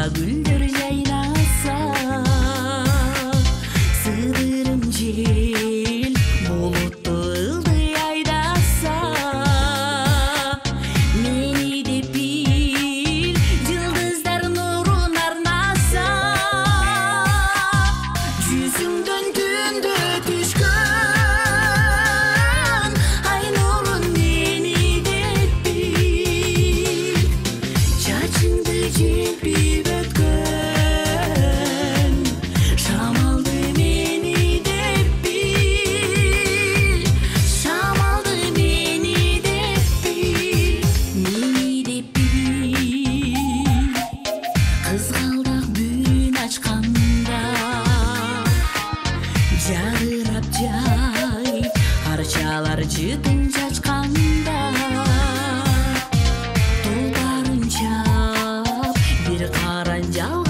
gülдөр жайнаса, сыдырым жел булутты ылдый айдаса, мени деп бил жылдыздар нурун арнаса, жүзүңдөн түндө түшкөн ай нурун мени деп бил, чачыңды желпип өткөн шамалды мени деп бил, шамалды мени деп бил, кызгалдак бүн ачканда, жадырап жай арчалар жытын чачканда, толбарын чап бир каран жал